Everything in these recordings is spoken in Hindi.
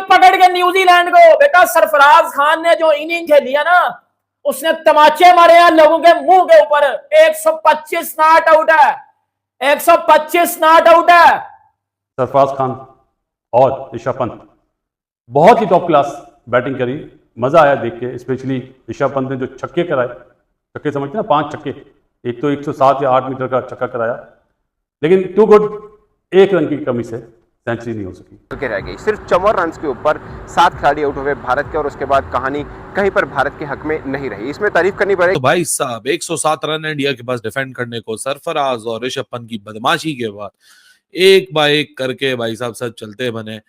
पकड़ के न्यूजीलैंड को। बेटा सरफराज खान ने जो इनिंग खेली है ना, उसने तमाचे मारे हैं लोगों के मुंह के ऊपर। 125 नॉट आउट है, 125 नॉट आउट है। सरफराज खान और ऋषभ पंत बहुत ही टॉप क्लास बैटिंग करी, मजा आया देख के। स्पेशली ऋषभ पंत ने जो छक्के कराए, छक्के समझते ना, 5 छक्के, एक तो 107 या 8 मीटर का छक्का कराया, लेकिन टू गुड, 1 रन की कमी से सेंचुरी नहीं हो सकी। रह गई सिर्फ 54 रन के ऊपर 7 खिलाड़ी आउट हुए भारत के, और उसके बाद कहानी कहीं पर भारत के हक में नहीं रही। इसमें तारीफ करनी पड़ेगी। तो भाई साहब 107 रन इंडिया के पास डिफेंड करने को, सरफराज और ऋषभ पंत की बदमाशी के बाद एक बाय एक करके भाई साहब सब चलते बने।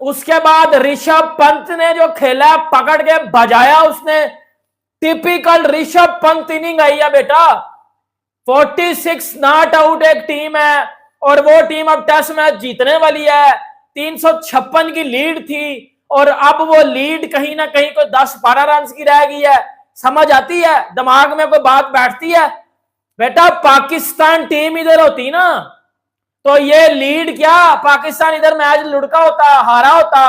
उसके बाद ऋषभ पंत ने जो खेला, पकड़ के बजाया उसने। टिपिकल ऋषभ पंत इनिंग आई है बेटा। 46 नॉट आउट एक टीम है, और वो टीम अब टेस्ट मैच जीतने वाली है। 356 की लीड थी, और अब वो लीड कहीं ना कहीं कोई 10-12 रन की रह गई है। समझ आती है, दिमाग में कोई बात बैठती है। बेटा पाकिस्तान टीम इधर होती ना, तो ये लीड क्या, पाकिस्तान इधर मैच लुढ़का होता, हारा होता।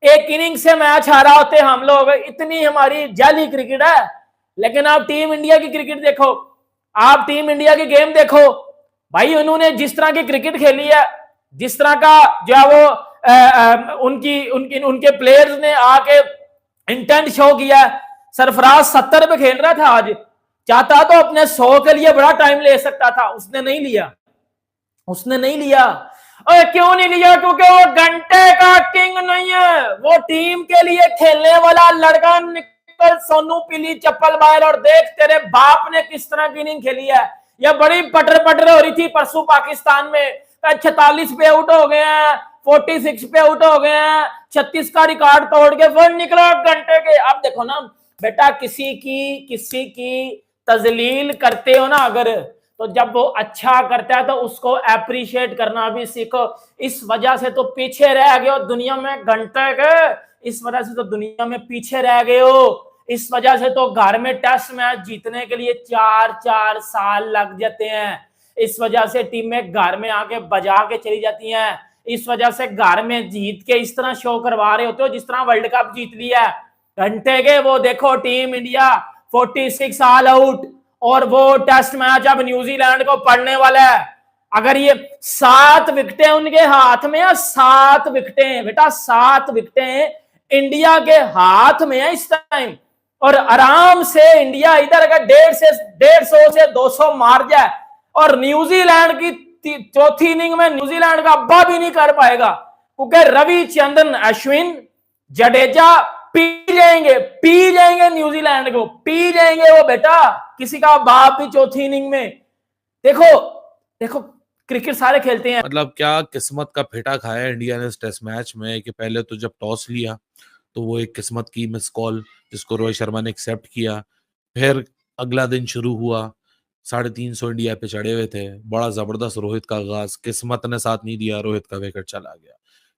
एक इनिंग से मैच हारा होते हम लोग। इतनी हमारी जाली क्रिकेट है। लेकिन आप टीम इंडिया की क्रिकेट देखो, आप टीम इंडिया की गेम देखो भाई। उन्होंने जिस तरह की क्रिकेट खेली है, जिस तरह का जो है वो उनके प्लेयर्स ने आके इंटेंट शो किया। सरफराज 70 पे खेल रहा था आज, चाहता तो अपने 100 के लिए बड़ा टाइम ले सकता था, उसने नहीं लिया, उसने नहीं लिया। और क्यों नहीं लिया? क्योंकि वो घंटे का किंग नहीं है, वो टीम के लिए खेलने वाला लड़का। निकल सोनू पीली चप्पल बाहर और देख तेरे बाप ने किस तरह की इनिंग खेली है। यह बड़ी पटर पटर हो रही थी परसों पाकिस्तान में। 46 पे आउट हो गए हैं, 46 पे आउट हो गए हैं, 36 का रिकॉर्ड तोड़ के फिर निकला घंटे के। अब देखो ना बेटा, किसी की तजलील करते हो ना अगर, तो जब वो अच्छा करता है तो उसको अप्रिशिएट करना भी सीखो। इस वजह से तो पीछे रह गए हो दुनिया में घंटे के, इस वजह से तो दुनिया में पीछे रह गए हो। इस वजह से तो घर में टेस्ट मैच जीतने के लिए 4-4 साल लग जाते हैं। इस वजह से टीमें घर में आके बजा के चली जाती हैं। इस वजह से घर में जीत के इस तरह शो करवा रहे होते हो जिस तरह वर्ल्ड कप जीत लिया घंटे के। वो देखो टीम इंडिया 46 ऑल आउट, और वो टेस्ट मैच अब न्यूजीलैंड को पड़ने वाला है। अगर ये 7 विकेटें उनके हाथ में है, 7 विकेटें बेटा, 7 विकेटें इंडिया के हाथ में है इस टाइम। और आराम से इंडिया इधर अगर 150 से 200 मार जाए, और न्यूजीलैंड की चौथी इनिंग में न्यूजीलैंड का अब्बा भी नहीं कर पाएगा, क्योंकि रविचंद्रन अश्विन जडेजा पी जाएंगे न्यूजीलैंड को, पी जाएंगे वो बेटा। किसी का बाप भी चौथी इनिंग में। देखो क्रिकेट सारे खेलते हैं। मतलब क्या किस्मत का फेटा खाया इंडिया ने इस टेस्ट मैच में, कि पहले तो जब टॉस लिया तो वो एक किस्मत की मिस कॉल जिसको रोहित शर्मा ने एक्सेप्ट किया। फिर अगला दिन शुरू हुआ, 350 इंडिया पे चढ़े हुए थे, बड़ा जबरदस्त रोहित का आगाज, किस्मत ने साथ नहीं दिया, रोहित का विकेट चला गया।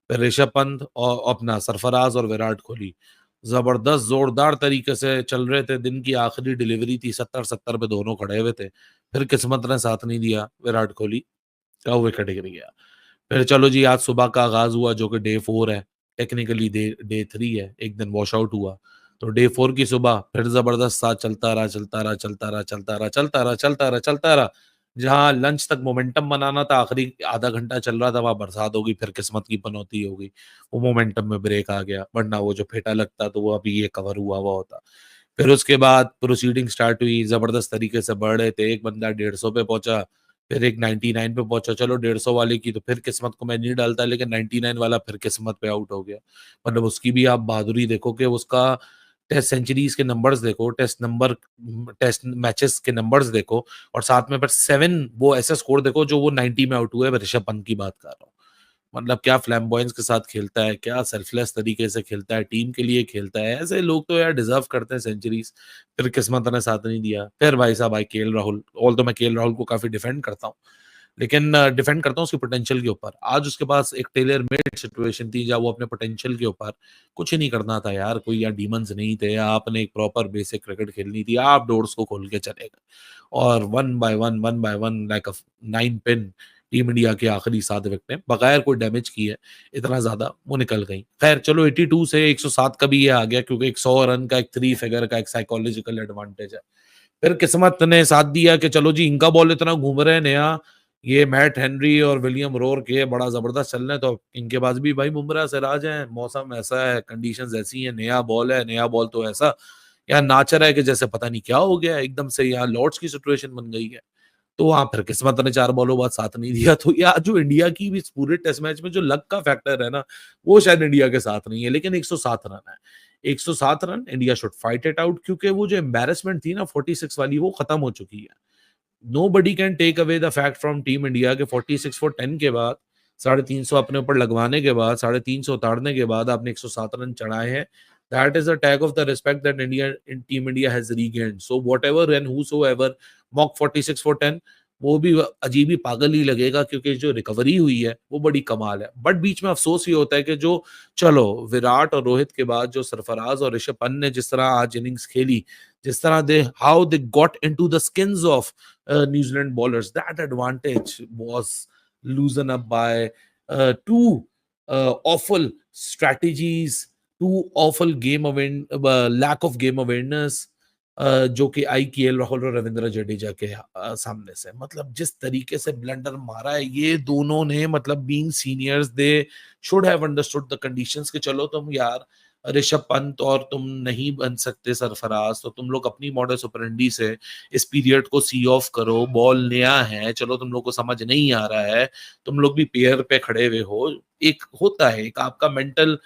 फिर ऋषभ पंत और अपना सरफराज और विराट कोहली जबरदस्त जोरदार तरीके से चल रहे थे। दिन की आखिरी डिलीवरी थी, 70 पे दोनों खड़े हुए थे। फिर किस्मत ने साथ नहीं दिया, विराट कोहली का विकेट गिर गया। फिर चलो जी, आज सुबह का आगाज हुआ जो कि डे 4 है, टेक्निकली डे 3 है, एक दिन वॉश आउट हुआ। तो डे 4 की सुबह फिर जबरदस्त साथ चलता रहा। जहां लंच तक मोमेंटम बनाना था, आखिरी आधा घंटा चल रहा था, वहां बरसात होगी, फिर किस्मत की पनौती हो गई, वो मोमेंटम में ब्रेक आ गया। वरना वो जो फेटा लगता तो वो अभी ये कवर हुआ होता। फिर उसके बाद प्रोसीडिंग स्टार्ट हुई, जबरदस्त तरीके से बढ़ रहे थे। एक बंदा 150 पे पहुंचा, फिर एक 99 पे पहुंचा। चलो 150 वाले की तो फिर किस्मत को मैं नहीं डालता, लेकिन 99 वाला फिर किस्मत पे आउट हो गया। मतलब उसकी भी आप बहादुरी देखो कि उसका टेस्ट सेंचुरीज के नंबर्स देखो, टेस्ट मैचेस के नंबर्स देखो, और साथ में फिर 7 वो ऐसे स्कोर देखो जो वो 90 में आउट हुए। ऋषभ पंत की बात कर रहा हूँ। मतलब क्या फ्लैम्बॉयंस के साथ खेलता है, क्या सेल्फलेस तरीके से खेलता है, टीम के लिए खेलता है। ऐसे लोग तो यार डिजर्व करते हैं सेंचुरीज। फिर किस्मत ने साथ नहीं दिया। फिर भाई साहब भाई केएल राहुल, ऑल तो मैं केएल राहुल को काफी डिफेंड करता हूँ, लेकिन डिफेंड करता हूँ उसकी पोटेंशियल के ऊपर। आज उसके पास एक टेलर मेड सिचुएशन थी जहाँ वो अपने पोटेंशियल के ऊपर कुछ नहीं करना था यार। कोई यार डीमंस नहीं थे, आपने एक प्रॉपर बेसिक क्रिकेट खेलनी थी, आप डोर्स को खोल के चले गए और one by one like a 9 pin team India के आखिरी 7 विकेटें बगैर कोई डैमेज किए इतना ज्यादा वो निकल गई। खैर चलो 82 से 107 का भी ये आ गया क्योंकि एक 100 रन का एक 3 फिगर का एक साइकोलॉजिकल एडवांटेज है। फिर किस्मत ने साथ दिया कि चलो जी इनका बॉल इतना घूम रहे हैं नया, ये मैट हेनरी और विलियम रोर के बड़ा जबरदस्त चल रहे हैं, तो इनके पास भी भाई बुमराह सिराज है, मौसम ऐसा है, कंडीशंस ऐसी है, नया बॉल है, नया बॉल तो ऐसा यहाँ नाच रहा है कि जैसे पता नहीं क्या हो गया, एकदम से यहाँ लॉर्ड्स की सिचुएशन बन गई है। तो वहां फिर किस्मत ने 4 बॉलों बाद साथ नहीं दिया। तो यार जो इंडिया की भी इस पूरे टेस्ट मैच में जो लक का फैक्टर है ना, वो शायद इंडिया के साथ नहीं है। लेकिन 107 रन है, 107 run, India should fight it out, क्योंकि वो जो एम्बैरेसमेंट थी ना 46 वाली, वो खत्म हो चुकी है। Nobody can take away the fact from team India के 46 फॉर 10 के बाद 350 अपने ऊपर लगवाने के बाद 350 उतारने के बाद आपने 107 रन चढ़ाए हैं। That is a tag of the respect that Team India has regained. So whatever and whosoever mock 46 for 10, वो भी अजीब ही पागल ही लगेगा, क्योंकि जो रिकवरी हुई है वो बड़ी कमाल है। बट बीच में अफसोस ये होता है कि जो चलो विराट और रोहित के बाद जो सरफराज और ऋषभ पंत ने जिस तरह आज इनिंग्स खेली, जिस तरह how they got into the skins of New Zealand bowlers, that advantage was loosened up by two awful strategies, two awful game lack of game awareness जो कि आई के राहुल और रविंद्र जडेजा के सामने से, मतलब जिस तरीके से ब्लंडर मारा है ये दोनों ने, मतलब being seniors they should have understood the conditions कि चलो तुम यार ऋषभ पंत और तुम नहीं बन सकते सरफराज, तो तुम लोग अपनी मॉडस ऑपरेंडी से इस पीरियड को सी ऑफ करो, बॉल नया है, चलो तुम लोग को समझ नहीं आ रहा है, तुम लोग भी पेयर पे खड़े हुए हो, एक होता है एक आपका मेंटल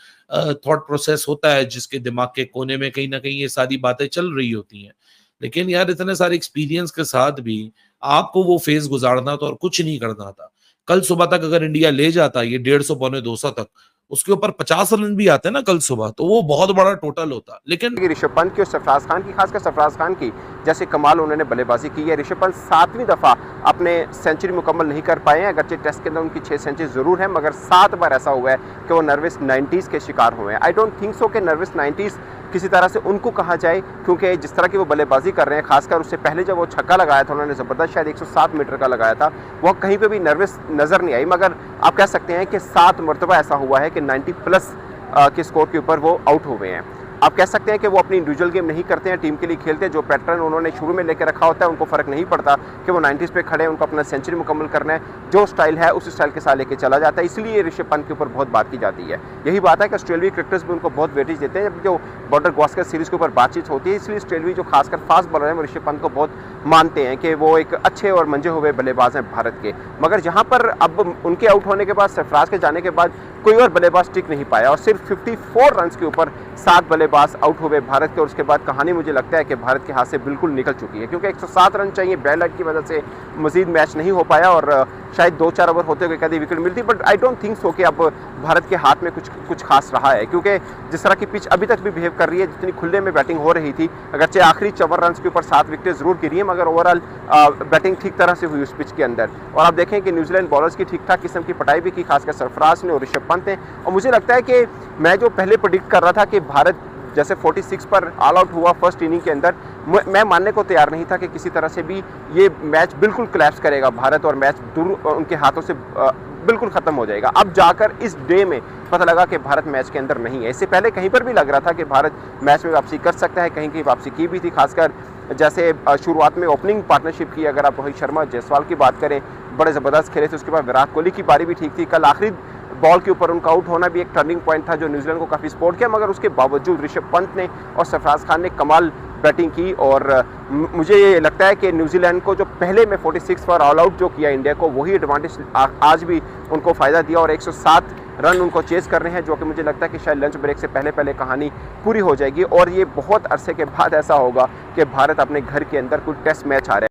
थॉट प्रोसेस होता है जिसके दिमाग के कोने में कहीं ना कहीं ये सारी बातें चल रही होती हैं। लेकिन यार इतने सारे एक्सपीरियंस के साथ भी आपको वो फेज गुजारना था और कुछ नहीं करना था। कल सुबह तक अगर इंडिया ले जाता ये 150 पौने 200 तक, उसके ऊपर 50 रन भी आते ना कल सुबह, तो वो बहुत बड़ा टोटल होता। लेकिन ऋषभ पंत की और सरफराज खान की, खासकर सरफराज खान की जैसे कमाल उन्होंने बल्लेबाजी की है। ऋषभ पंत 7वीं दफा अपने सेंचुरी मुकम्मल नहीं कर पाए हैं, अगरचे टेस्ट के अंदर उनकी 6 सेंचुरी जरूर है, मगर 7 बार ऐसा हुआ है कि वो नर्वस 90s के शिकार हुए हैं। आई डोंट थिंक सो कि नर्वस 90s किसी तरह से उनको कहा जाए, क्योंकि जिस तरह की वो बल्लेबाजी कर रहे हैं, खासकर उससे पहले जब वो छक्का लगाया था उन्होंने ज़बरदस्त शायद 107 मीटर का लगाया था, वो कहीं पे भी नर्वस नज़र नहीं आई। मगर आप कह सकते हैं कि 7 मरतबा ऐसा हुआ है कि 90 प्लस के स्कोर के ऊपर वो आउट हो गए हैं। आप कह सकते हैं कि वो अपनी इंडिविजुअल गेम नहीं करते हैं, टीम के लिए खेलते हैं। जो पैटर्न उन्होंने शुरू में लेकर रखा होता है उनको फ़र्क नहीं पड़ता कि वो 90s पे खड़े हैं, उनको अपना सेंचुरी मुकम्मल करना है, जो स्टाइल है उस स्टाइल के साथ लेके चला जाता है। इसलिए ऋषभ पंत के ऊपर बहुत बात की जाती है। यही बात है कि ऑस्ट्रेलियाई क्रिकेटर्स भी उनको बहुत वेटेज देते हैं। जब जो बॉर्डर गावस्कर सीरीज़ के ऊपर बातचीत होती है, इसलिए ऑस्ट्रेलियाई जो खासकर फास्ट बॉलर हैं वो ऋषभ पंत को बहुत मानते हैं कि वो एक अच्छे और मंजे हुए बल्लेबाज हैं भारत के। मगर जहाँ पर अब उनके आउट होने के बाद, सरफराज के जाने के बाद कोई और बल्लेबाज टिक नहीं पाया और सिर्फ 54 रन के ऊपर 7 बल्लेबाज आउट हुए भारत के। और उसके बाद कहानी मुझे लगता है कि भारत के हाथ से बिल्कुल निकल चुकी है, क्योंकि 107 रन चाहिए, बैड लक की वजह से मजीद मैच नहीं हो पाया और शायद 2-4 ओवर होते हुए कभी विकेट मिलती। But I don't think so कि अब भारत के हाथ में कुछ खास रहा है, क्योंकि जिस तरह की पिच अभी तक भी बिहेव कर रही है, जितनी खुले में बैटिंग हो रही थी, अगरचे आखिरी 54 रन के ऊपर 7 विकेटें जरूर गिरी है, मगर ओवरऑल बैटिंग ठीक तरह से हुई उस पिच के अंदर। और आप देखें कि न्यूजीलैंड बॉलर्स की ठीक ठाक किस्म की पटाई भी की, खासकर सरफराज ने और ऋषभ पंत ने। और मुझे लगता है कि मैं जो पहले प्रेडिक्ट कर रहा था कि भारत जैसे 46 पर ऑल आउट हुआ फर्स्ट इनिंग के अंदर, मैं मानने को तैयार नहीं था कि किसी तरह से भी ये मैच बिल्कुल कोलैप्स करेगा भारत और मैच दूर उनके हाथों से बिल्कुल ख़त्म हो जाएगा। अब जाकर इस डे में पता लगा कि भारत मैच के अंदर नहीं है। इससे पहले कहीं पर भी लग रहा था कि भारत मैच में वापसी कर सकता है, कहीं की वापसी की भी थी, खासकर जैसे शुरुआत में ओपनिंग पार्टनरशिप की। अगर आप रोहित शर्मा जायसवाल की बात करें, बड़े ज़बरदस्त खेले थे। उसके बाद विराट कोहली की बारी भी ठीक थी। कल आखिरी बॉल के ऊपर उनका आउट होना भी एक टर्निंग पॉइंट था जो न्यूजीलैंड को काफ़ी सपोर्ट किया, मगर उसके बावजूद ऋषभ पंत ने और सरफराज खान ने कमाल बैटिंग की। और मुझे ये लगता है कि न्यूजीलैंड को जो पहले में 46 पर ऑल आउट जो किया इंडिया को, वही एडवांटेज आज भी उनको फ़ायदा दिया और 107 रन उनको चेस कर रहे हैं, जो कि मुझे लगता है कि शायद लंच ब्रेक से पहले कहानी पूरी हो जाएगी। और ये बहुत अरसे के बाद ऐसा होगा कि भारत अपने घर के अंदर कोई टेस्ट मैच आ रहा है।